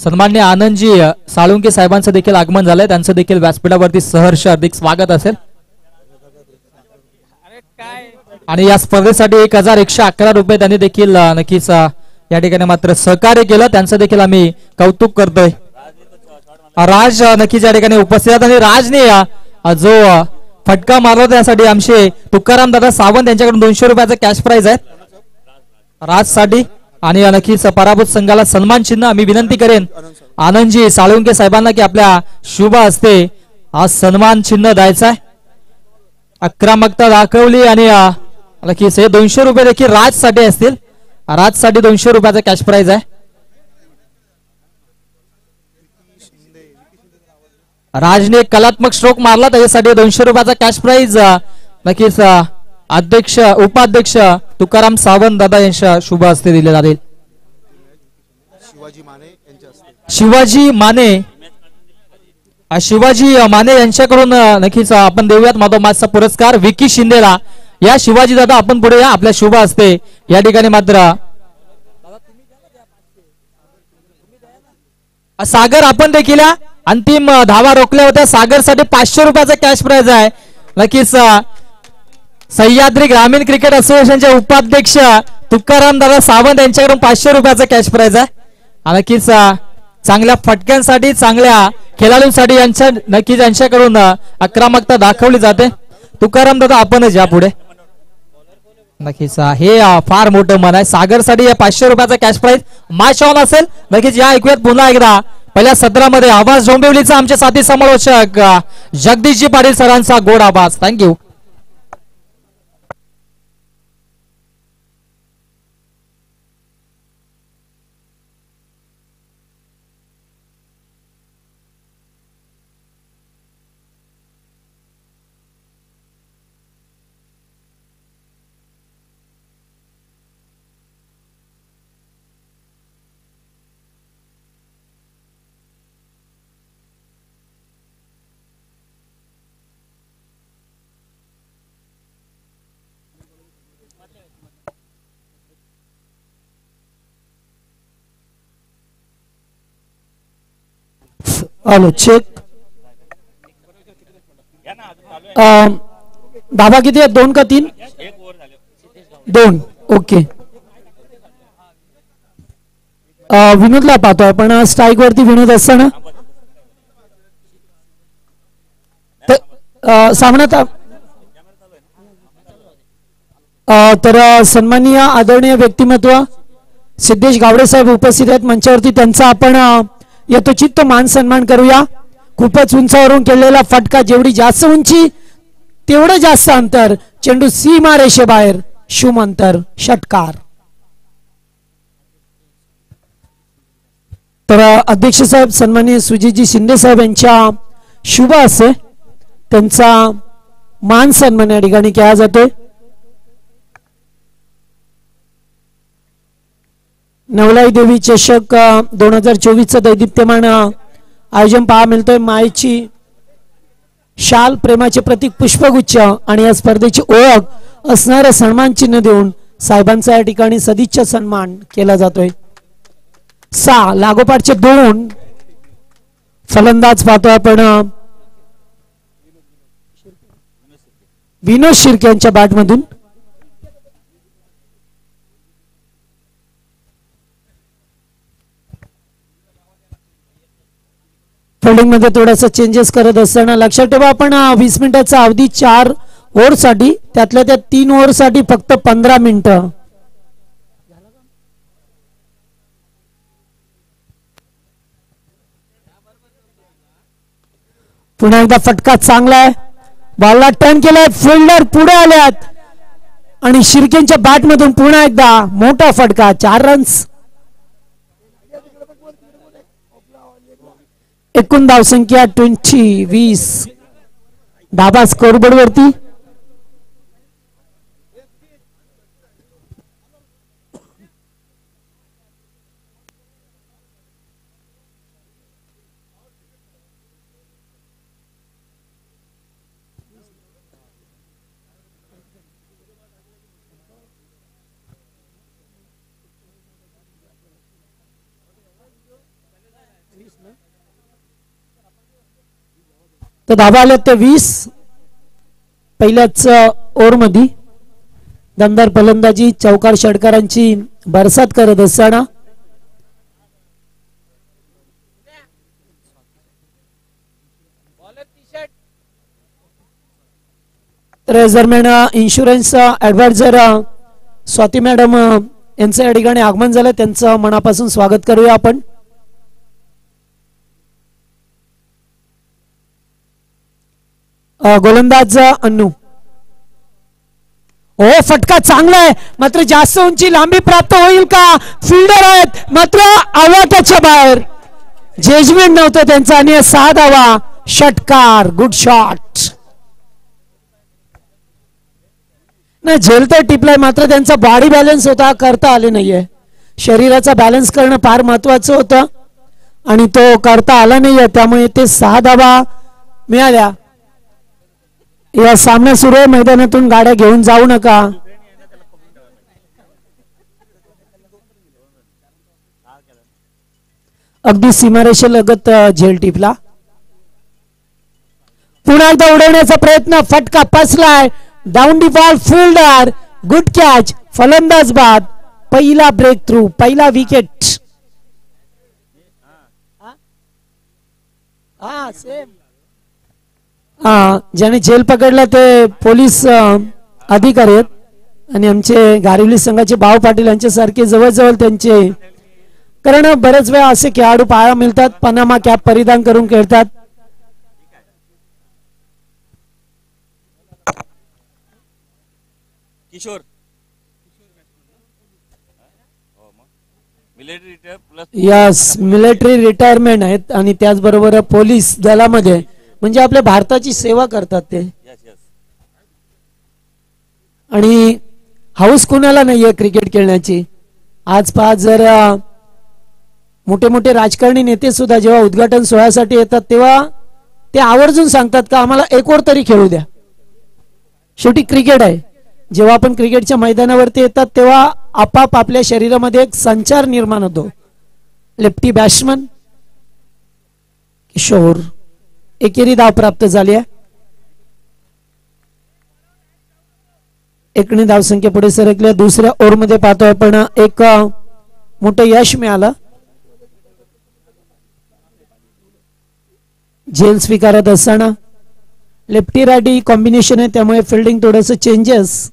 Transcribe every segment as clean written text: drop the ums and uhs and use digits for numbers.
सन्माननीय आनंदजी साळुंके साहेबांचं देखील आगमन झालंय, त्यांचं देखील व्यासपीठावरती सहर्ष हार्दिक स्वागत असेल। आणि या स्पर्धेसाठी 1111 रुपये त्यांनी देखील नक्कीच या ठिकाणी मात्र सहकार्य केलं, त्यांचं देखील आम्ही कौतुक करतोय। राज नक्कीच या ठिकाणी उपस्थित आहेत आणि राजने जो फटका मारला त्यासाठी आमचे तुकाराम दादा सावंत यांच्याकडून 200 रुपयाचा कॅश प्राइज आहे राजसाठी। आणि नक्कीच पराभूत संघाला सन्मान चिन्ह आम्ही विनंती करेन आनंदजी साळुंके साहेबांना की आपल्या शुभ हस्ते आज सन्मान चिन्ह द्यायचं आहे। आक्रमकता दाखवली आणि नक्कीच हे 200 रुपये देखील राजसाठी असतील, राजसाठी 200 रुपयाचा कॅश प्राइज आहे। राजने कलात्मक स्ट्रोक मारला त्याच्यासाठी 200 रुपयाचा कॅश प्राइज नक्कीच अध्यक्ष उपाध्यक्ष तुकाराम सावंत दादा यांच्या शुभ हस्ते दिले जाईल। शिवाजी माने यांच्याकडून नक्कीच आपण देऊयात माधोमासचा पुरस्कार विकी शिंदेला। या शिवाजी दादा आपण पुढे या, आपल्या शुभ हस्ते या ठिकाणी मात्र सागर आपण देखील अंतिम धावा रोखल्या होत्या। सागरसाठी 500 रुपयाचा कॅश प्राइज आहे। नक्कीच सह्याद्री ग्रामीण क्रिकेट असोसिएशनचे उपाध्यक्ष तुकाराम दादा सावंत यांच्याकडून 500 रुपयाचा कॅश प्राइज आहे। नक्कीच चांगल्या फटक्यांसाठी चांगल्या खेळाडूंसाठी यांच्या नक्कीच यांच्याकडून आक्रमकता दाखवली जाते। तुकाराम दादा आपणच या पुढे। नक्कीच हे फार मोठं मन आहे सागरसाठी। या 500 रुपयाचा कॅश प्राइज मॅच ऑन असेल। नक्कीच या ऐकूयात पुन्हा एकदा पहिल्या सत्रामध्ये आवाज डोंबिवलीचा आमचे साथी समालोचक जगदीशजी पाटील सरांचा गोड आवाज। थँक्यू। हॅलो चेक धाबा किती आहे 2 का 3 2 ओके। विनोदला पाहतोय पण स्ट्राईक वरती विनोद असताना सामन्यात तर सन्माननीय आदरणीय व्यक्तिमत्व सिद्धेश गावडे साहेब उपस्थित आहेत मंचावरती, त्यांचा आपण यथोचित मान सन्मान करूया। खूपच उंचावरून केलेला फटका, जेवढी जास्त उंची तेवढं जास्त अंतर, चेंडू सीमा रेषेबाहेर, शुम अंतर, षटकार। तर अध्यक्ष साहेब सन्माननीय सुजितजी शिंदे साहेब यांच्या शुभ हस्ते त्यांचा मान सन्मान या ठिकाणी केला जातोय। नवलाई देवी चषक 2024 दैदिप्यमान आयोजन पहा मिळतोय। मायेची शाल, प्रेमाचे प्रतीक पुष्पगुच्छ आणि या स्पर्धेची ओळख असणारे सन्मान चिन्ह देऊन साहेबांचा या ठिकाणी सदिच्छा सन्मान केला जातोय। 6 लागोपाठचे 2 फलंदाज पाहतोय आपण विनोद शिर्के यांच्या बॅटमधून। फिल्डिंग मध्ये थोडासा चेंजेस करत असताना लक्षात ठेवा आपण 20 मिनिटाचा अवधी 4 ओव्हर साठी, त्यातल्या त्या 3 ओव्हर साठी फक्त 15 मिनिटं। पुन्हा एकदा फटका चांगला आहे, बॉलला टर्न केलाय, फिल्डर पुढे आल्यात आणि शिर्केंच्या बॅट मधून पुन्हा एकदा मोठा फटका, 4 रन्स। एकूण धावसंख्या 20 धाबा स्कोरबोर्ड वरती। तर धाबा आल्या ते 20 पहिल्याच ओव्हर मध्ये दमदार फलंदाजी चौकार षटकारांची बरसात करत असताना तर दरम्यान इन्शुरन्स ऍडवायझर स्वाती मॅडम यांचं या ठिकाणी आगमन झालं, त्यांचं मनापासून स्वागत करूया आपण. गोलंदाज अन्नू. ओ फटका चांगला आहे, मात्र जास्त उंची लांबी प्राप्त होईल का? फिल्डर आहेत मात्र आवाक्याच्या बाहेर, जजमेंट नव्हतं त्यांचा आणि 6 धावा. षटकार, गुड शॉट. नाही झेल तर टिपलाय, मात्र त्यांचा बॉडी बॅलन्स होता, करता आले नाहीये. शरीराचा बॅलन्स करणं फार महत्वाचं होतं आणि तो करता आला नाहीये, त्यामुळे ते 6 धावा मिळाल्या. या सामना सुरू आहे, मैदानातून गाड्या घेऊन जाऊ नका. अगदी सीमारेषेलगत झेल टिपला. पुन्हा एकदा उडवण्याचा प्रयत्न, फटका फसलाय. Down the ball, fielder, good catch, फलंदाज बाद. पहिला ब्रेक थ्रू, पहिला विकेट. ज्याने जेल पकडला ते पोलीस अधिकारी आहेत आणि आमचे गारिवली संघाचे भाऊ पाटील यांच्यासारखे जवळजवळ त्यांचे, कारण बरेच वेळा असे खेळाडू पाहायला मिळतात पनामा कॅप परिधान करून खेळतात. किशोर यस, मिलिटरी रिटायरमेंट आहेत आणि त्याचबरोबर पोलीस दलामध्ये, म्हणजे आपल्या भारताची सेवा करतात ते. आणि हाऊस कुणाला नाहीये क्रिकेट खेळण्याची. आज पहा, जर मोठे मोठे राजकारणी नेते सुद्धा जेव्हा उद्घाटन सोहळ्यासाठी येतात तेव्हा ते आवर्जून सांगतात का आम्हाला एक ओव्हर तरी खेळू द्या. शेवटी क्रिकेट आहे. जेव्हा आपण क्रिकेटच्या मैदानावरती येतात तेव्हा आपाप आपल्या शरीरामध्ये एक संचार निर्माण होतो. लेफ्टी बॅट्समन किशोर, एकेरी धाव प्राप्त झाली आहे. एकने धावसंख्या पुढे सरकल्या. दुसऱ्या ओव्हर मध्ये पाहतोय आपण एक मोठं यश मिळालं. झेल स्वीकारत असताना लेफ्टी रायटी कॉम्बिनेशन आहे, त्यामुळे फिल्डिंग थोडस चेंजेस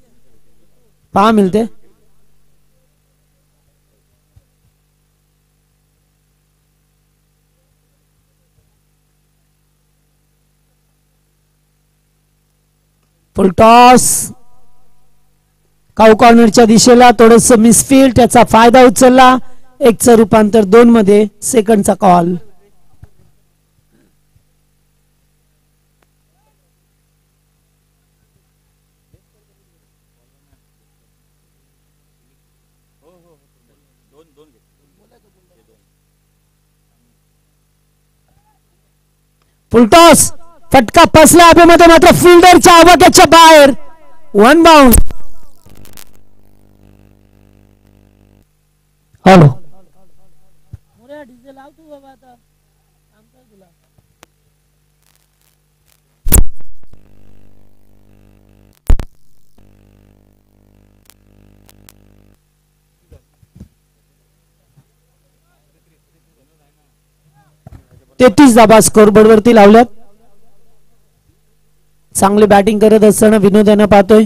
पहा मिळते. फुल टॉस, काऊ कॉर्नरच्या दिशेला, थोडस मिसफील्ड, त्याचा फायदा उचलला. 1चं रूपांतर 2 मध्ये, सेकंडचा कॉल. फुलटॉस, फटका फसला हवेमध्ये, मात्र फिल्डरच्या आवाक्याच्या बाहेर. 1 बाउंड. हॅलो, 33 धाबा स्कोरबोर्ड वरती लावल्यात. चांगली बॅटिंग करत असताना विनोद यांना पाहतोय.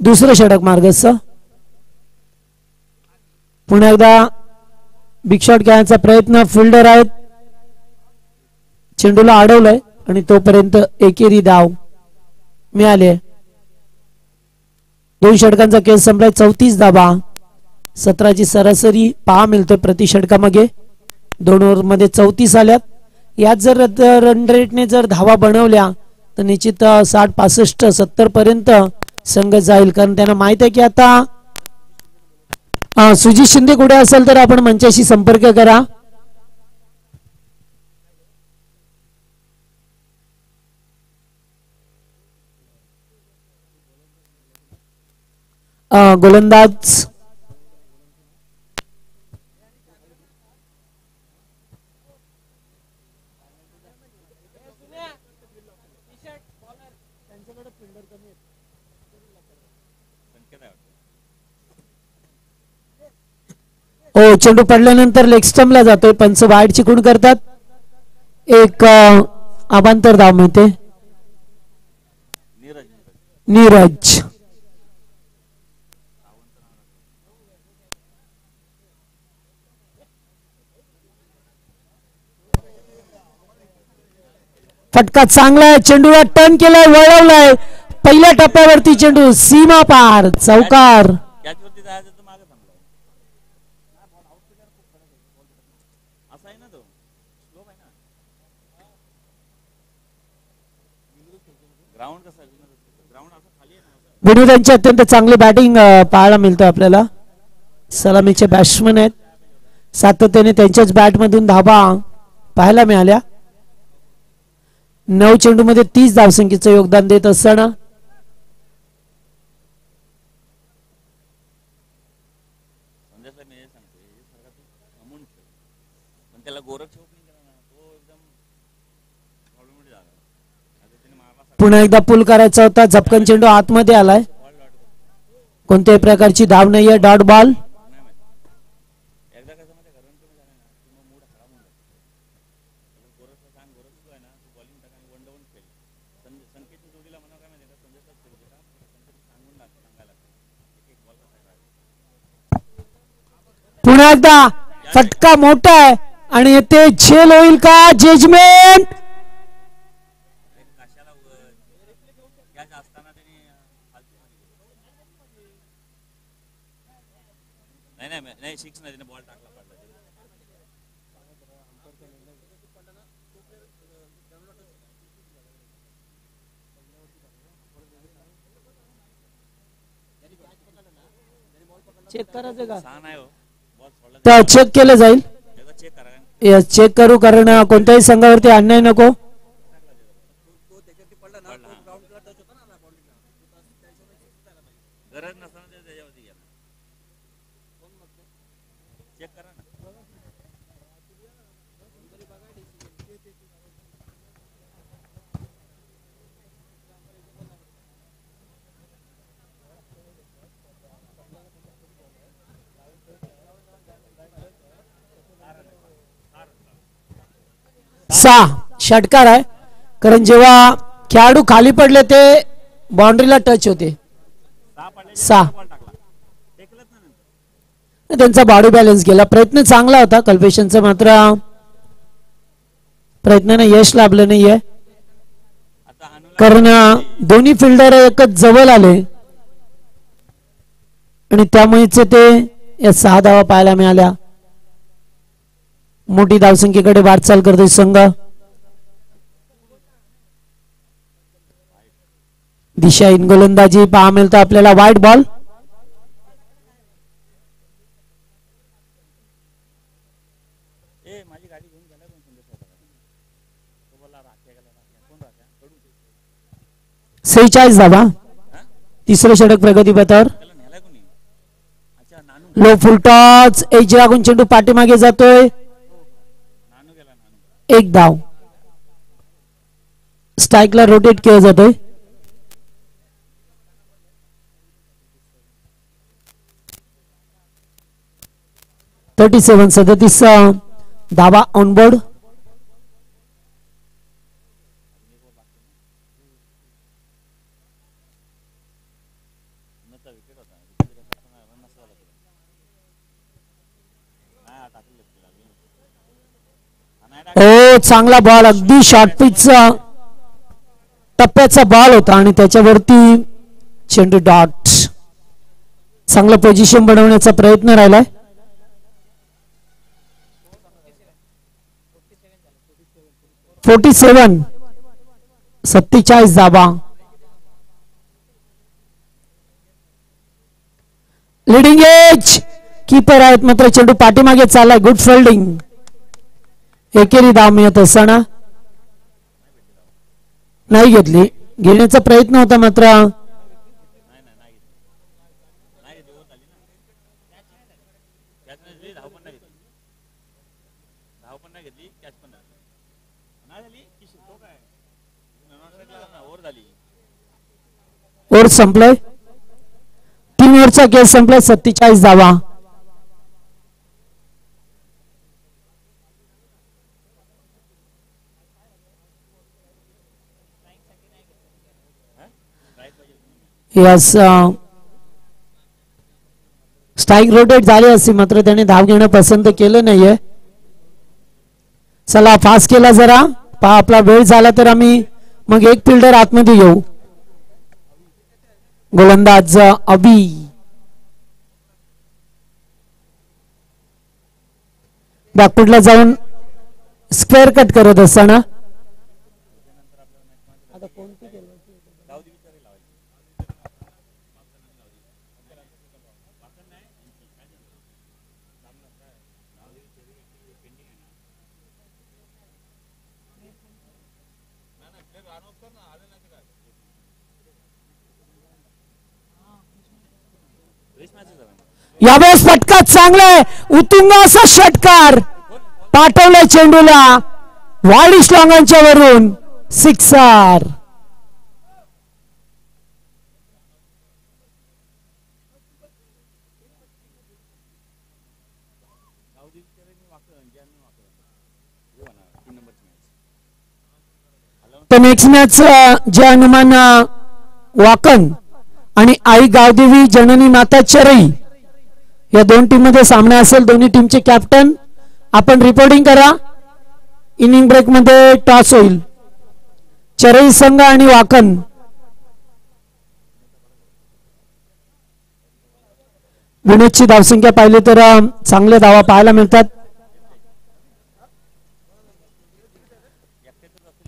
दुसरं षटक मार्गस्थ. पुन्हा एकदा बिग शॉट खेळण्याचा प्रयत्न. फिल्डर आहेत, चेंडूला अडवलंय आणि तोपर्यंत एकेरी धाव मिळाले. 2 षटकांचा खेळ संपलाय. 34 धाबा, 17ची सरासरी पहा मिळतोय प्रति षटकामागे. 2 ओव्हर मध्ये 34 आल्यात. यात जर रन रेटने जर धावा बनवल्या तर निश्चित 60, 65, 70 पर्यंत संघ जाईल, कारण त्यांना माहित आहे की आता सुजित शिंदे कुठे असेल तर आपण मंचाशी संपर्क करा. गोलंदाज ओ चेंडू पडल्यानंतर लेग स्टंपला जातोय. पंच वाईड चिकून करतात. एक अवांतर धाव मिळते. नीरज फटका चांगला आहे. चेंडूला टर्न केलाय, वळवलाय. पहिल्या टप्प्यावरती चेंडू सीमा पार, चौकार. विनोदांची अत्यंत चांगली बॅटिंग पाहायला मिळतं आपल्याला. सलामीचे बॅट्समन आहेत. सातत्याने त्यांच्याच बॅटमधून धाबा पाहायला मिळाल्या. 9 चेंडूमध्ये 30 धावसंख्येचं योगदान देत असताना पुन्हा एकदा पुल करायचा होता. झपकन चेंडू आतमध्ये आलाय. कोणत्याही प्रकारची धाव नाहीये. Dot ball. पुन्हा एकदा फटका मोठा आहे आणि येथे झेल होईल का? जजमेंट चेक करायचं का? तर चेक केलं जाईल. चेक करू, कारण कोणत्याही संघावरती अन्याय नको. सहा षटकार आहे, कारण जेव्हा खेळाडू खाली पडले ते बाउंड्रीला टच होते. 6 त्यांचा बॉडी बॅलन्स गेला. प्रयत्न चांगला होता कल्पेशनचा, मात्र प्रयत्नाने यश लाभलं नाहीये, कारण दोन्ही फिल्डर एकच जवळ आले आणि त्यामुळेच ते या 6 धावा पाहायला मिळाल्या. मोठी धावसंख्येकडे वाटचाल करतोय संघ. दिशाहीन गोलंदाजी पहा मिळतं आपल्याला. White ball. सेहेचाळीस धावा. तिसरे षटक प्रगतीपथावर. लो फुल टॉच. एज लागून चेंडू पाठीमागे जातोय. 1 धाव. स्ट्राईकला रोटेट केलं जातोय. सदतीस धावा ऑनबोर्ड. ओ चांगला बॉल, अगदी शॉर्ट पिचचा टप्प्याचा बॉल होता आणि त्याच्यावरती चेंडू डॉट. चांगलं पोझिशन बनवण्याचा प्रयत्न राहिलाय. (47) 47 धावा. लिडिंग एज कीपर आहेत, मात्र चेंडू पाठीमागे चाललाय. Good fielding. एकेरी धाव मिळत असताना नाही घेतली. घेण्याचा प्रयत्न होता, मात्र ओव्हर संपलाय. 3 ओव्हरचा खेळ संपलाय. 47 धावा. यस स्ट्राईक रोटेट झाली असती मात्र त्याने धाव घेणं पसंत केलं नाहीये. चला फास्ट केला जरा पहा आपला वेळ झाला तर आम्ही मग एक फिल्डर आतमध्ये येऊ. गोलंदाज अबी बॅकफुटला जाऊन स्क्वेअर कट करत असताना यावेळेस फटका चांगलाय उत्तुंग असा षटकार पाठवलाय चेंडूला वाडी श्लॉंगांच्या वरून सिक्सर. तर नेक्स्ट मॅच जे हनुमान वाकण आणि आई गावदेवी जननी माता चरई या दोन टीम मध्ये सामना असेल. दोन्ही टीमचे कॅप्टन आपण रिपोर्टिंग करा. इनिंग ब्रेक मध्ये टॉस होईल. चरई संघ आणि वाकण विनोदची धावसंख्या पाहिली तर चांगले धावा पाहायला मिळतात.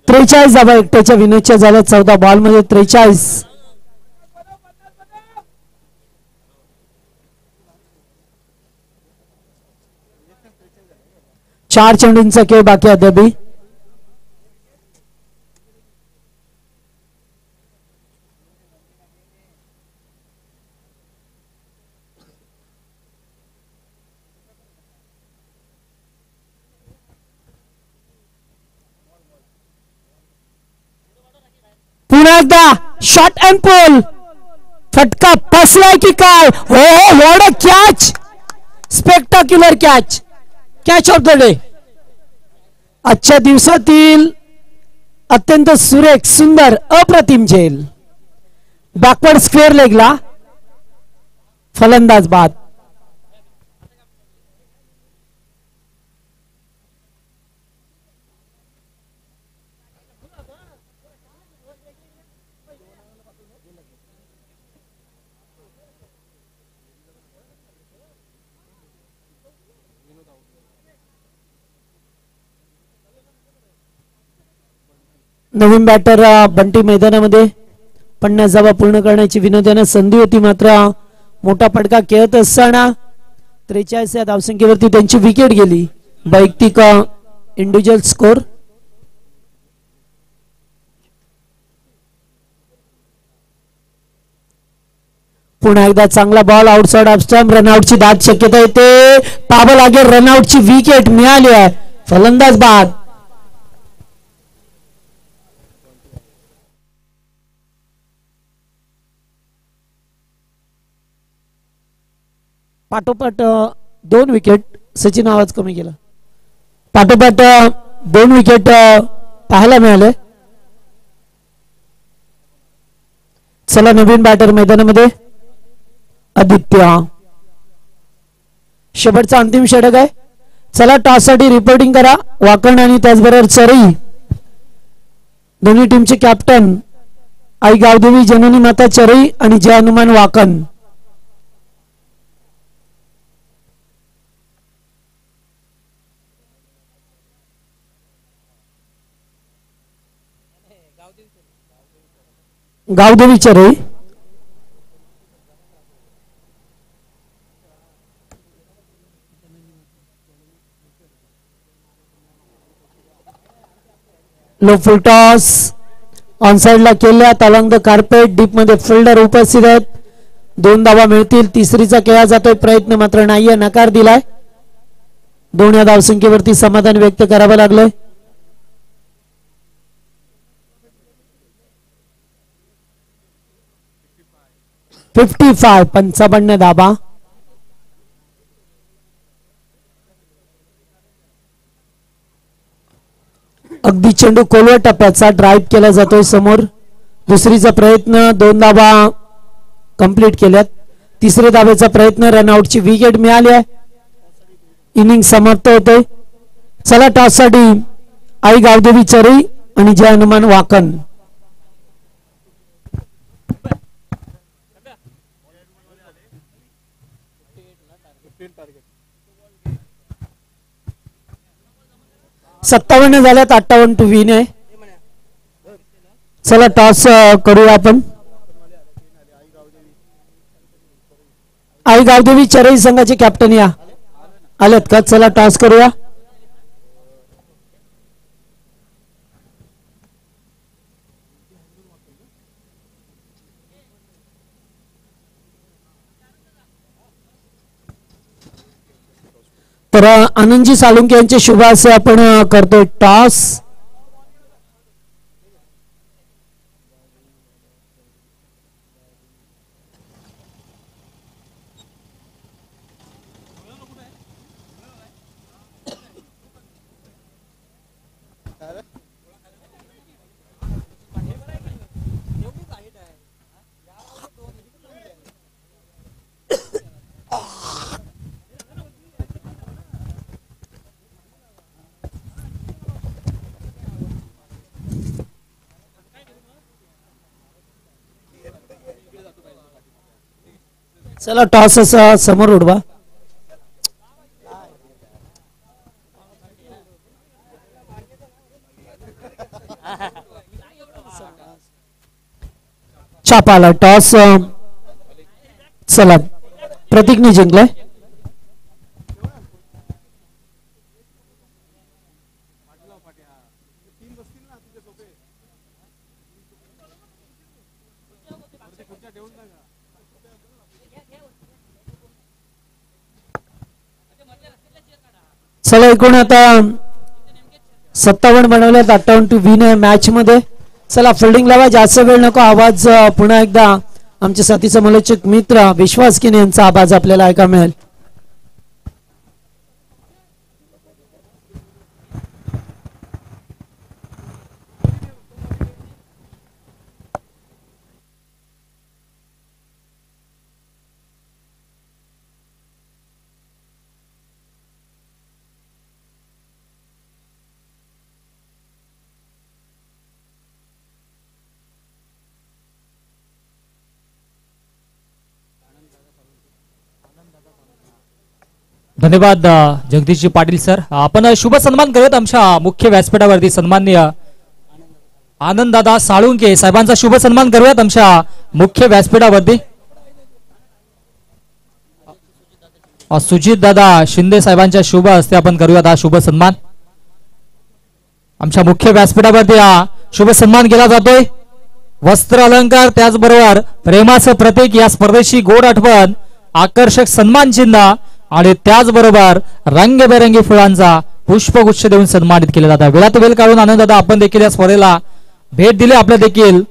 43 धावा एकट्याच्या विनोदच्या झाल्या 14 बॉल मध्ये 43. चार चेंडूंचा खेळ बाकी अद्यापही. पुन्हा एकदा शॉट अँड पोल फटका फसलाय की काय. हो what a catch spectacular catch catch of the day. आजच्या दिवसातील अत्यंत सुरेख सुंदर अप्रतिम झेल. बॅकवर्ड स्क्वेअर लेगला फलंदाज बाद. नवीन बॅटर बंटी मैदानामध्ये 50 धावा पूर्ण करण्याची विनोदानं संधी होती मात्र मोठा फटका खेळत असताना 43 या धावसंख्येवरती त्यांची विकेट गेली. वैयक्तिक इंडिव्हिज्युअल स्कोर. पुन्हा एकदा चांगला बॉल आउटसाइड ऑफ स्टंप रनआउटची दाट शक्यता येते. पाबल आगे रनआउटची विकेट मिळाली आहे. फलंदाज बाद. पाठोपाठ 2 विकेट. सचिन आवाज कमी केला. पाठोपाठ 2 विकेट पाहायला मिळाले. चला नवीन बॅटर मैदानामध्ये आदित्य. शेवटचा अंतिम षटक आहे. चला टॉस साठी रिपोर्टिंग करा. वाकण आणि त्याचबरोबर चरई दोन्ही टीमचे कॅप्टन आई गावदेवी जननी माता चरई आणि जय हनुमान वाकण. गावदेवी चरई लो फुल टॉस ऑन साइडला केल्या. अलॉंग द कार्पेट डीप मध्ये फिल्डर उपस्थित आहेत. 2 धावा मिळतील. तिसरीचा केला जातोय प्रयत्न मात्र नाहीये. नकार दिलाय. 2 या धावसंख्येवरती समाधान व्यक्त करावं लागलंय. 55 55 धाबा. अगदी चेंडू खोलवर टप्प्याचा ड्राईव्ह केला जातोय समोर. दुसरीचा प्रयत्न 2 धाबा कंप्लीट केल्यात. तिसरे धावेचा प्रयत्न, रनआउटची विकेट मिळाली आहे. इनिंग समाप्त होते. चला टॉस साठी आई गावदेवी चरी आणि जय हनुमान वाकण. सत्तावन्न झाल्यात, 58 टू विन आहे. चला टॉस करूया आपण. आई गावदेवी चरई संघाचे कॅप्टन या आलेत का? चला टॉस करूया. तर आनंदजी साळुंके यांचे शुभ असे आपण करतोय टॉस. चला टॉस असा समोर उडवा. छापाला टॉस. चला प्रतीकने जिंकलाय. चला एकूण आता 57 बनवल्यात, 58 टू विन आहे मॅच मध्ये. चला फिल्डिंग लावा, जास्त वेळ नको. आवाज पुन्हा एकदा आमचे साथीचा मलोचक मित्र विश्वास किने यांचा आवाज आपल्याला ऐका मिळेल. धन्यवाद जगदीशजी पाटील सर. आपण शुभ सन्मान करत आमच्या मुख्य व्यासपीठावरती सन्माननीय आनंददादा साळुंके साहेबांचा शुभ सन्मान करूयात आमच्या मुख्य व्यासपीठावरती. सुजित दादा शिंदे साहेबांच्या शुभ हस्ते आपण करूयात हा शुभ सन्मान. आमच्या मुख्य व्यासपीठावरती हा शुभ सन्मान केला जातोय. वस्त्र अलंकार त्याचबरोबर प्रेमाचं प्रतीक या स्पर्धेची गोड आठवण, आकर्षक सन्मान चिन्ह आणि त्याचबरोबर रंगबेरंगी फुलांचा पुष्पगुच्छ देऊन सन्मानित केले जातात. वेळात वेळ काढून आनंददादा आपण देखील या स्पर्धेला भेट दिली. आपल्या देखील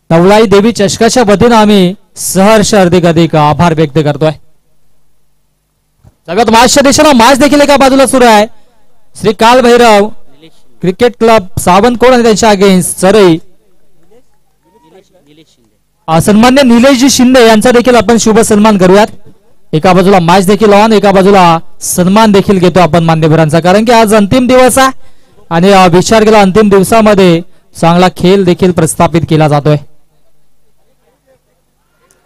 नवलाई देवी चषकाच्या वतीनं आम्ही सहर्ष अधिक आभार व्यक्त करतोय. सगळ्यात माझ्या दिशेला मॅच देखील एका बाजूला सुरू आहे. श्री काल भैरव क्रिकेट क्लब सावंतकोड आणि त्यांच्या अगेन्स्ट चरई सन्मान्य निलेशजी शिंदे यांचा देखील आपण शुभ सन्मान करूयात. एका बाजूला मॅच देखील ऑन, एका बाजूला सन्मान देखील घेतो आपण मान्यवरांचा, कारण की आज अंतिम दिवस आहे आणि विचार केला अंतिम दिवसामध्ये चांगला खेळ देखील प्रस्थापित केला जातोय.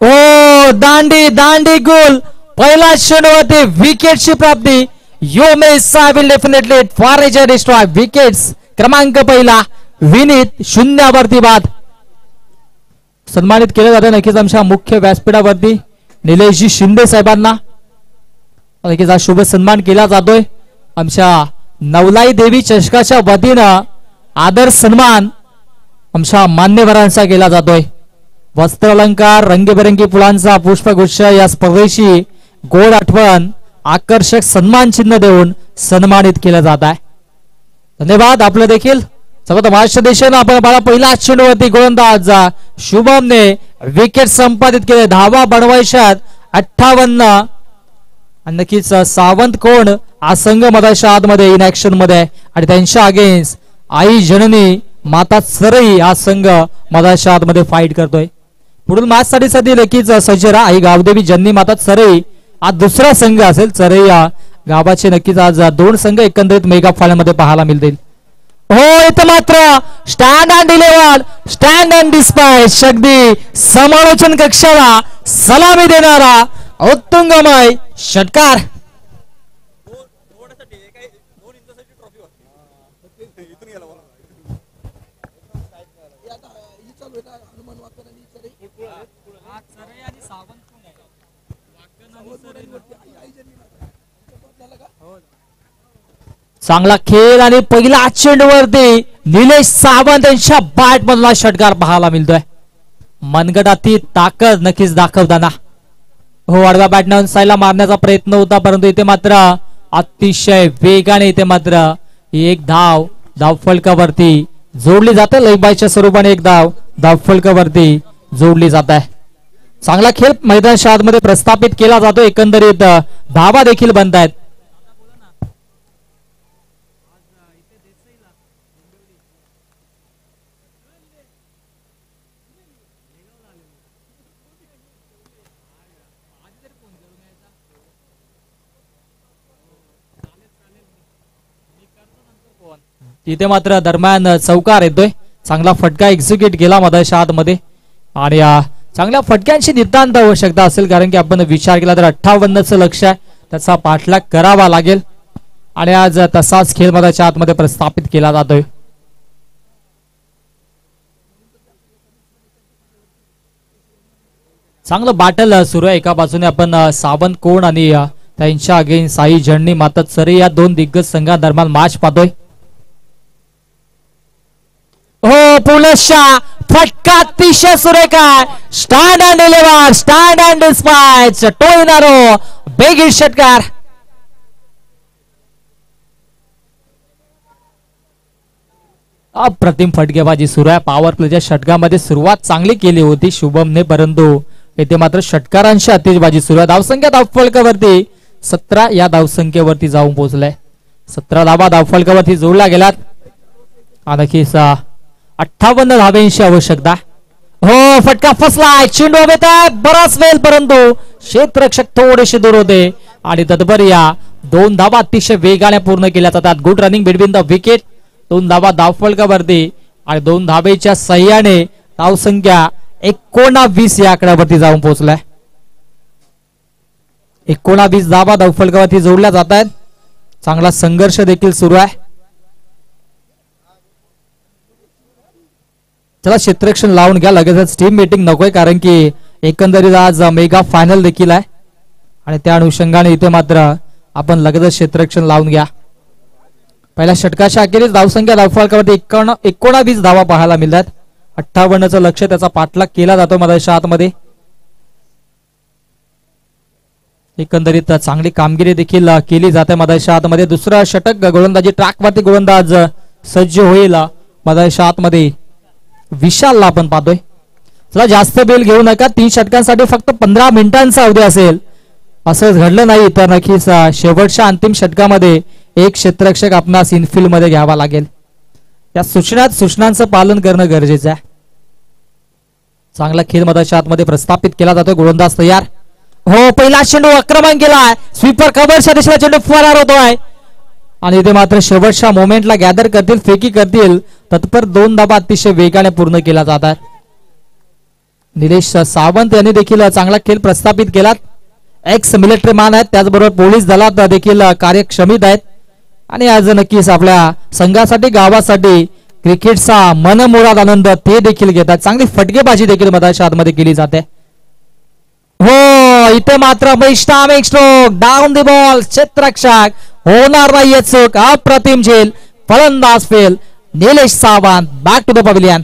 ओ दांडी दांडी गोल, पहिला षटवरती विकेटची प्राप्ती. You may will definitely for edge destroy wickets. क्रमांक पहिला विनीत, शून्यावरती बाद. सन्मानित केले जाते नक्कीच आमच्या मुख्य व्यासपीठावरती निलेशजी शिंदे साहेबांना नक्कीच हा शुभ सन्मान केला जातोय. आमच्या नवलाई देवी चषकाच्या वतीनं आदर सन्मान आमच्या मान्यवरांचा केला जातोय. वस्त्र अलंकार, रंगीबेरंगी फुलांचा पुष्पगुच्छ या स्पर्धेची गोड आठवण, आकर्षक सन्मान चिन्ह देऊन सन्मानित केलं जात आहे. धन्यवाद आपलं देखील. सर्वात महाराष्ट्र देशानं आपण बाळा पहिला चेंडूवरती गोलंदाज शुभमने विकेट संपादित केले. धावा बनवायच्यात 58 आणि नक्कीच सावंतकोड हा संघ मधाच्या आतमध्ये इन ऍक्शन मध्ये आणि त्यांच्या अगेन्स्ट आई जननी माता सरई हा संघ मधाच्या आतमध्ये फाईट करतोय. पुढील मॅच साठी सध्या नक्कीच सज्ज राहा. आई गावदेवी जन्नी माता चरई आज दुसरा संघ असेल. चरई या गावाचे नक्कीच आज दोन संघ एकंदरीत मेगा फायनल मध्ये पाहायला मिळतील. हो इथं मात्र stand and deliver stand and dispatch अगदी समालोचन कक्षाला सलामी देणारा उत्तुंगमय षटकार. चांगला खेळ आणि पहिला चेंडूवरती निलेश सावंत यांच्या बॅट मधला षटकार पाहायला मिळतोय. मनगटातील ताकद नक्कीच दाखवताना. हो आडव्या बॅटने साईला मारण्याचा प्रयत्न होता परंतु इथे मात्र अतिशय वेगाने इथे मात्र एक धावफलकावरती जोडली जाते. लयबाईच्या स्वरूपाने एक धावफलकावरती जोडली जात आहे. चांगला खेळ मैदानाच्या आतमध्ये प्रस्थापित केला जातो. एकंदरीत धावा देखील बनत आहेत. इथे मात्र दरम्यान चौकार येतोय. चांगला फटका एक्झिक्यूट केला मधाच्या आतमध्ये आणि चांगल्या फटक्यांची नितांत आवश्यकता असेल कारण की आपण विचार केला तर 58चं लक्ष आहे त्याचा पाठलाग करावा लागेल आणि आज तसाच खेळ मधाच्या आतमध्ये प्रस्थापित केला जातोय. चांगलं बॅटल सुरू आहे. एका बाजूने आपण सावंत कोण आणि त्यांच्या अगेन्स्ट साई जन्नी माता चरे या दोन दिग्गज संघादरम्यान मॅच पाहतोय. हो पुलशा फटका अतिशय सुरेख आहे. Stand and deliver stand and dispatch टोळीनारो बेगीर षटकार. अप्रतिम फटकेबाजी सुरू आहे. पॉवर प्लेच्या षटकामध्ये सुरुवात चांगली केली होती शुभमने परंतु येथे मात्र षटकारांची अतिशबाजी सुरू आहे. धावसंख्या धावफलकावरती 17 या धावसंख्येवरती जाऊन पोहोचलाय. 17 धावा धावफलकावरती जोडल्या गेल्यात. आणखीच 58 धाब्यांची आवश्यकता. हो फटका फसलाय. चेंडू हवेत आहे बराच वेळ परंतु क्षेत्ररक्षक थोडेसे दूर होते आणि तत्पर या 2 धावा अतिशय वेगाने पूर्ण केल्या जातात. Good running between the wicket. 2 धावा धावफलकावरती आणि 2 धावेच्या सह्याने धावसंख्या 19 या आकड्यावरती जाऊन पोहोचलाय. 19 धावा धावफलकावरती जोडल्या जात आहेत. चांगला संघर्ष देखील सुरू आहे. चला क्षेत्ररक्षण लावून घ्या लगेचच टीम मीटिंग नकोय कारण की एकंदरीत आज मेगा फायनल देखील आहे आणि त्या अनुषंगाने इथे मात्र आपण लगेचच क्षेत्ररक्षण लावून घ्या. पहिल्या षटकाच्या अखेरीस धावसंख्या धावफलकावरती 19 धावा पाहायला मिळतात. 58चं लक्ष त्याचा पाठलाग केला जातो मधाच्या आतमध्ये. एकंदरीत चांगली कामगिरी देखील केली जाते मधाच्या आतमध्ये. दुसरा षटक गोलंदाजी ट्रॅकवरती गोलंदाज सज्ज होईल मधाच्या आतमध्ये. विशालला आपण पाहतोय. चला जास्त बेल घेऊ नका. 3 षटकांसाठी फक्त 15 मिनिटांचा अवधी असेल. असं घडलं नाही तर नक्कीच शेवटच्या अंतिम षटकामध्ये एक क्षेत्ररक्षक आपणास इनफिल्ड मध्ये घ्यावा लागेल. या सूचनांचं पालन करणं गरजेचं आहे. चांगला खेळ मधाच्या आतमध्ये प्रस्थापित केला जातो. गोलंदाज तयार. हो पहिला चेंडू आक्रमण केलाय. स्वीपर कव्हरच्या दिशेला चेंडू फरार होतोय आणि इथे मात्र शेवटच्या मोमेंटला गॅदर करतील फेकी करतील. तत्पर 2 धावा अतिशय वेगाने पूर्ण केला जातात. निलेश सावंत यांनी देखील चांगला खेळ प्रस्थापित केला. एक्स मिलिटरी मॅन आहेत त्याचबरोबर पोलीस दलात देखील कार्यक्षमित आहेत आणि आज नक्कीच आपल्या संघासाठी गावासाठी क्रिकेटचा मनमुराद आनंद ते देखील घेतात. चांगली फटकेबाजी देखील मधाच्या आतमध्ये केली जाते. हो इथे मात्र स्ट्रोक डाऊन द बॉल. क्षेत्ररक्षक होणार नाही चूक. अप्रतिम झेल. फलंदाज फेल. Nilesh Sawant back to the pavilion.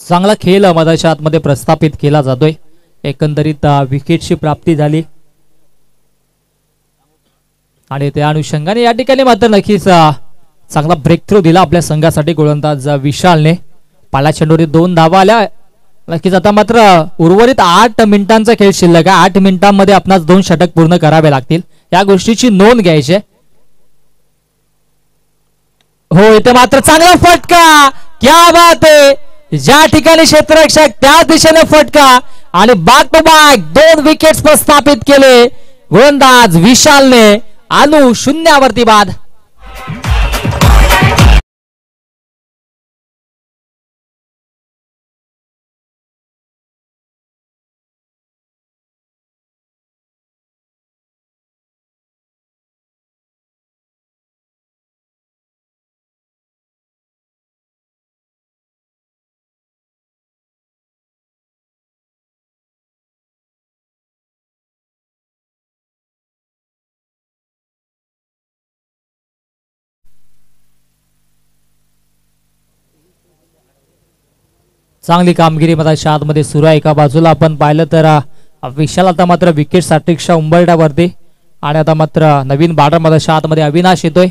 चांगला खेळ मधाच्या आतमध्ये प्रस्थापित केला जातोय. एकंदरीत विकेटची प्राप्ती झाली आणि त्या अनुषंगाने या ठिकाणी मात्र नक्कीच चांगला ब्रेक थ्रू दिला आपल्या संघासाठी गोलंदाज विशालने. पाला चेंडूवर 2 धावा आल्या. नक्कीच आता मात्र उर्वरित 8 मिनिटांचा खेळ शिल्लक आहे. 8 मिनिटांमध्ये आपणास 2 षटक पूर्ण करावे लागतील. या गोष्टीची नोंद घ्यायची. हो इथे मात्र चांगला फटका. क्या बात आहे. ज्या ठिकाणी क्षेत्ररक्षक त्या दिशेने फटका आणि बॅक टू बॅक 2 विकेट्स प्रस्थापित केले गोलंदाज विशालने. अनु 0 बाद. चांगली कामगिरी मधाच्या आतमध्ये सुरू आहे. एका बाजूला आपण पाहिलं तर विशाल आता मात्र विकेट साठीच्या उंबरठ्यावरती आणि आता मात्र नवीन बॅटर मधाच्या आतमध्ये अविनाश येतोय.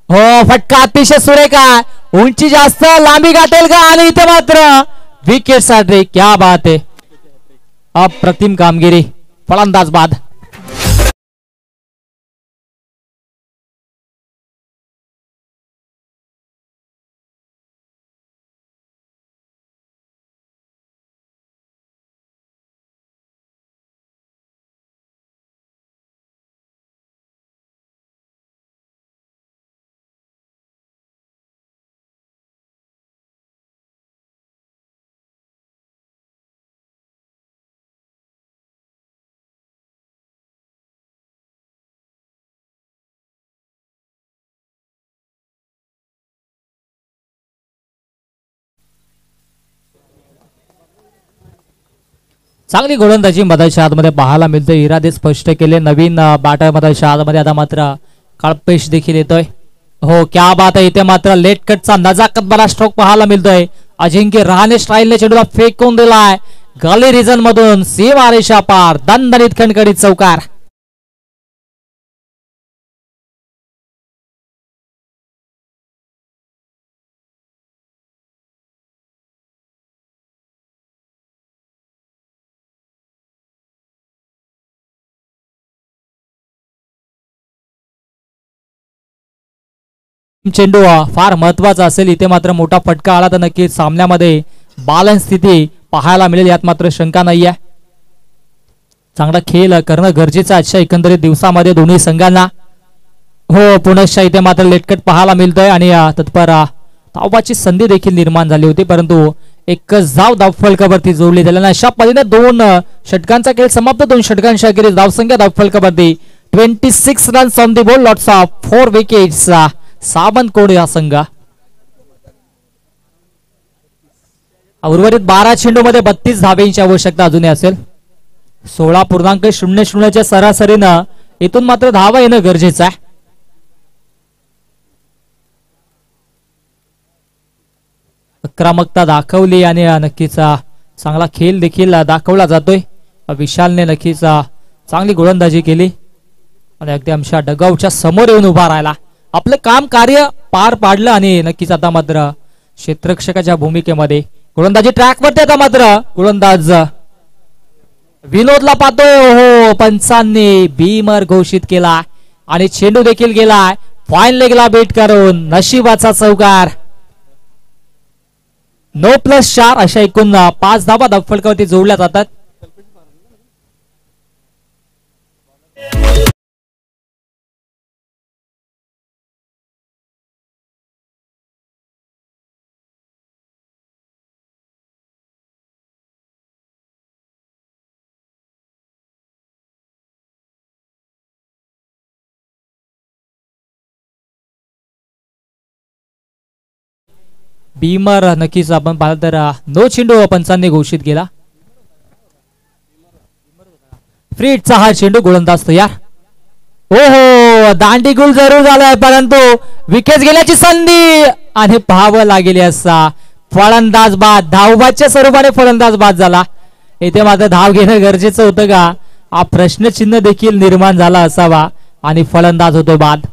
हो फटका अतिशय सुरेख आहे. उंची जास्त लांबी गाठेल का आणि इथे मात्र विकेट साठी. क्या बात आहे. अप्रतिम कामगिरी. फलंदाज बाद. चांगली गोलंदाजी मधाच्या आतमध्ये पाहायला मिळते. इरादे स्पष्ट केले. नवीन बॅटर मधाच्या आतमध्ये आता मात्र कळपेश देखील येतोय. हो क्या बात आहे. इथे मात्र लेट कटचा नजाकत बरा स्ट्रोक पाहायला मिळतोय. अजिंक्य रहाणे स्टाईलने चेंडूला फेकून दिलाय गली रिजन मधून. सीमा रेषा पार. दणदणीत खणखणीत चौकार. चेंडू फार महत्वाचा असेल. इथे मात्र मोठा फटका आला तर नक्कीच सामन्यामध्ये बॅलन्स स्थिती पाहायला मिळेल यात मात्र शंका नाहीये. चांगला खेळ करणं गरजेचं आजच्या एकंदरीत दिवसामध्ये दोन्ही संघांना. हो पुनश्च इथे मात्र लेटकट पाहायला मिळतोय आणि तत्पर धावाची संधी देखील निर्माण झाली होती परंतु एकच धाव धावफलकावरती जोडली झाल्याने अशा पद्धतीने 2 षटकांचा खेळ समाप्त. 2 षटकांच्या अखेरीस धावसंख्या धावफलकावरती 26 runs on the board. Lots of 4 wickets. सावंतकोड या संघ उर्वरित 12 चेंडू मध्ये 32 धावेची आवश्यकता अजूनही असेल. 16.00च्या सरासरीनं इथून मात्र धावा येणं गरजेचं आहे. आक्रमकता दाखवली आणि नक्कीच चांगला खेळ देखील दाखवला जातोय. विशालने नक्कीच चांगली गोलंदाजी केली आणि अगदी आमच्या डगआउटच्या समोर येऊन उभा राहिला. आपलं काम कार्य पार पाडलं आणि नक्कीच आता मात्र क्षेत्ररक्षकाच्या भूमिकेमध्ये गोलंदाजी ट्रॅकवरती. आता मात्र गोलंदाज विनोदला पाहतोय. हो पंचांनी बीमर घोषित केला आणि चेंडू देखील गेलाय फाईन लेगला बेट करून. नशिबाचा चौकार. 9+4 अशा एकूण 5 धावा धावफलकावरती जोडल्या जातात. बीमर नक्कीच आपण पाहिलं तर 9 चेंडू पंचांनी घोषित केला. फ्रीटचा हा चेंडू गोलंदाज तयार. ओहो दांडीगुल जरूर झालाय परंतु विकेट गेल्याची संधी आणि पाहावं लागेल असा फलंदाज बाद, धावबादच्या स्वरूपाने फलंदाज बाद झाला. इथे मात्र धाव घेणं गरजेचं होतं का हा प्रश्नचिन्ह देखील निर्माण झाला असावा आणि फलंदाज होतो बाद.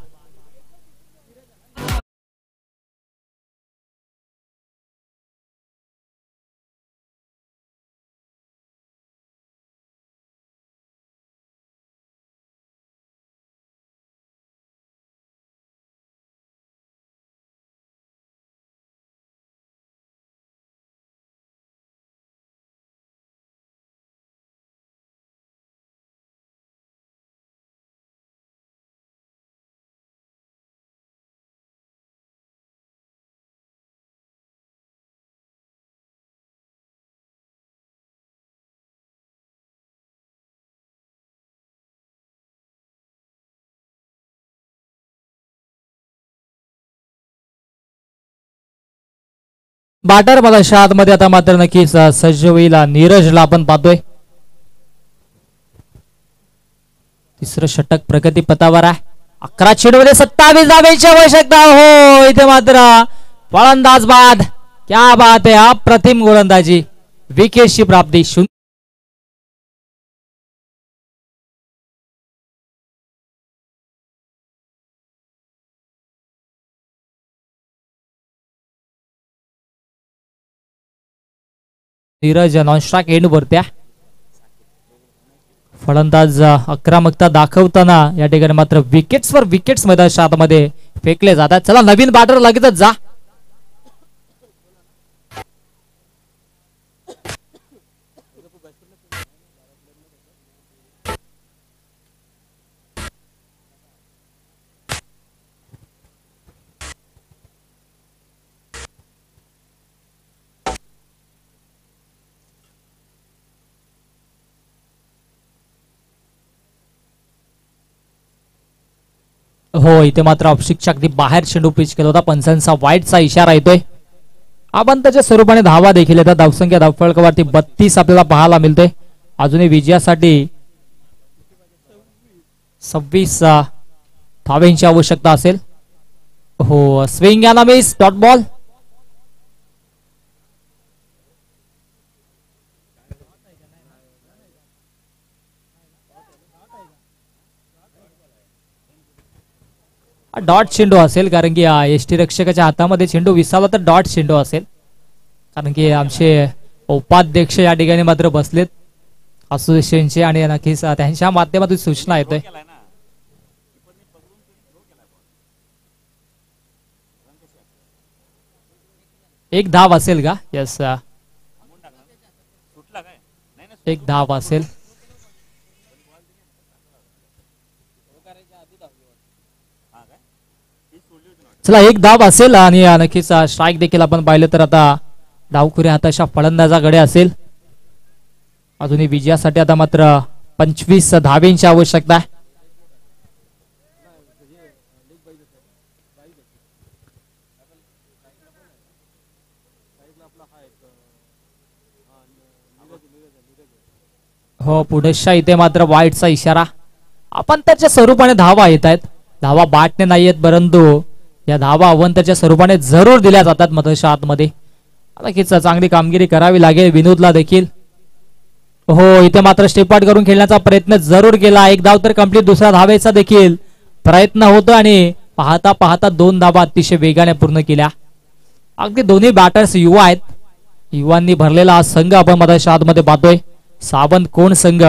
बॅटर मला मध्ये आता मात्र नक्कीच सज्ज होईल. नीरजला आपण पाहतोय. तिसरं षटक प्रगती पथावर आहे. 11 चेंडूमध्ये 27 धावेची आवश्यकता. हो इथे मात्र फलंदाज बाद. क्या बात आहे, अप्रतिम गोलंदाजी, विकेटची प्राप्ती. नीरज नॉनस्ट्राक एंड वरत्या. फलंदाज आक्रमकता दाखवताना या ठिकाणी मात्र विकेट्सवर विकेट्स मैदानाच्या मध्ये फेकले जातात. चला नवीन बॅटर लगेचच जा. हो इथे मात्र ऑफस्टिकच्या अगदी बाहेर चेंडू पिच केला होता. पंचांचा वाईटचा इशारा येतोय. आपण त्याच्या स्वरूपाने धावा देखील येतात. धावसंख्या धावफलकावरती 32 आपल्याला पाहायला मिळते. अजूनही विजयासाठी 26 धावेंची आवश्यकता असेल. हो स्विंग याला मिस, डॉट बॉल. डॉट चेंडू असेल कारण की एसटी रक्षकाच्या हातामध्ये चेंडू विसावला तर डॉट चेंडू असेल. कारण की आमचे उपाध्यक्ष या ठिकाणी मात्र बसलेत असोसिएशनचे आणि नक्कीच त्यांच्या माध्यमातून सूचना येतोय. एक धाव असेल का? यस एक धाव असेल. चला एक धाव असेल आणि नक्कीच स्ट्राईक देखील आपण पाहिलं तर आता डावखुऱ्या हाताच्या फलंदाजाकडे असेल. अजूनही विजयासाठी आता मात्र 25 धावेंची आवश्यकता आहे. हो पुढेशा इथे मात्र वाईटचा इशारा. आपण त्याच्या स्वरूपाने धावा येत आहेत. धावा बाटने नाही आहेत परंतु या धावा अवंताच्या स्वरूपाने जरूर दिल्या जातात मधच्या आतमध्ये. नक्कीच चांगली कामगिरी करावी लागेल विनोदला देखील. हो इथे मात्र स्टेपआउट करून खेळण्याचा प्रयत्न जरूर केला. एक धाव तर कंप्लीट, दुसरा धावेचा देखील प्रयत्न होतो आणि पाहता पाहता 2 धावा अतिशय वेगाने पूर्ण केल्या. अगदी दोन्ही बॅटर्स युवा आहेत. युवांनी भरलेला हा संघ आपण मधच्या आतमध्ये पाहतोय. सावंत कोण संघ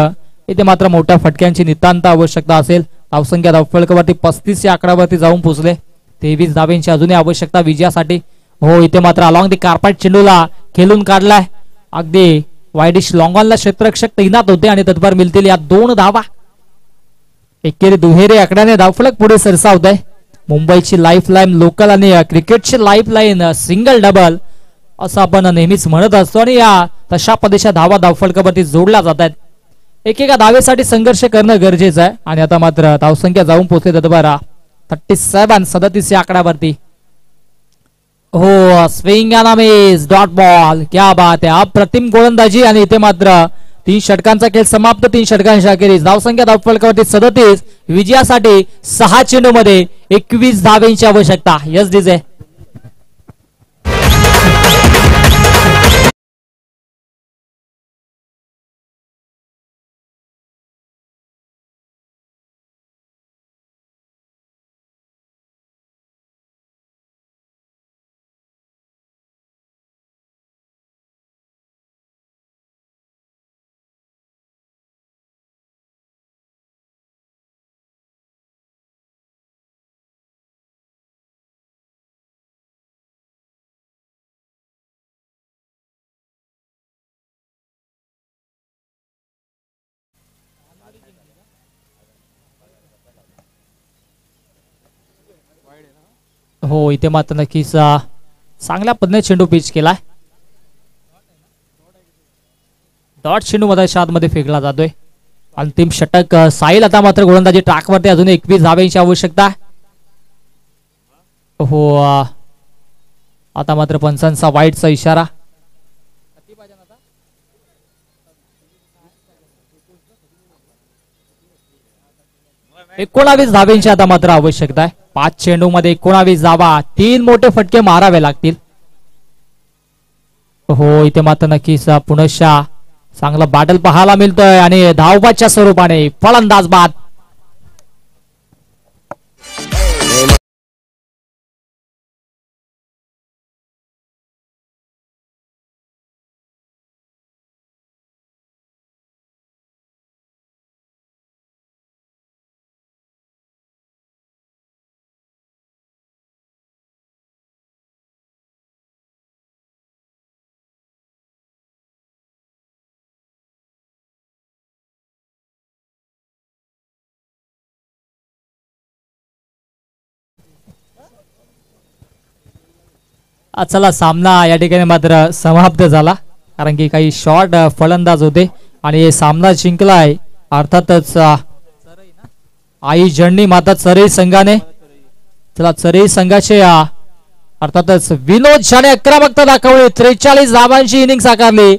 इथे मात्र मोठ्या फटक्यांची नितांत आवश्यकता असेल. धावसंख्या धावफलकावरती 35 या आकड्यावरती जाऊन पोहोचले. 23 धावेंची अजूनही आवश्यकता विजयासाठी. हो इथे मात्र अलॉंग दी कार्पेट चेंडूला खेळून काढलाय. अगदी वाईडिश लॉंग ऑनला क्षेत्ररक्षक तैनात होते आणि तत्पर मिळतील या 2 धावा. एकेरी दुहेरी आकड्याने धावफलक पुढे सरसावत आहे. मुंबईची लाईफ लाईन लोकल आणि क्रिकेटची लाईफ लाईन सिंगल डबल असं आपण नेहमीच म्हणत असतो आणि या तशा पद्धतीच्या धावा धावफलकावरती जोडल्या जात आहेत. एकेका धावेसाठी संघर्ष करणं गरजेचं आहे आणि आता मात्र धावसंख्या जाऊन पोहोचले तत्पर 37 या आकड्यावरती. हो स्विंग अनामिस, डॉट बॉल. क्या बात आहे, अप्रतिम गोलंदाजी आणि इथे मात्र 3 षटकांचा खेळ समाप्त. 3 षटकांच्या अखेरीस धावसंख्या धावफलकावरती 37. विजयासाठी 6 चेंडू मध्ये 21 धावेंची आवश्यकता. Yes DJ. हो इथे मात्र नक्कीच चांगल्या पद्धतीने चेंडू पिच केलाय. डॉट चेंडू मधाच्या आतमध्ये फेकला जातोय. अंतिम षटक साहिल. आता मात्र गोलंदाजी ट्रॅकवरती अजून 21 धाब्यांची आवश्यकता. हो आता मात्र पंचांचा वाईटचा इशारा. 19 धाब्यांची आता मात्र आवश्यकता आहे. 5 चेंडू मध्ये 19 धावा. 3 मोठे फटके मारावे लागतील. हो इथे मात्र नक्कीच पुनश्च चांगला बॅटल पाहायला मिळतोय आणि धावबाच्या स्वरूपाने फलंदाज बाद. चला सामना या ठिकाणी मात्र समाप्त झाला कारण की काही शॉर्ट फलंदाज होते आणि सामना जिंकलाय अर्थातच आई जर्नी माता चरई संघाने. चला चरई संघाचे अर्थातच विनोद झाने आक्रमकता दाखवली. 43 धावांची इनिंग साकारली.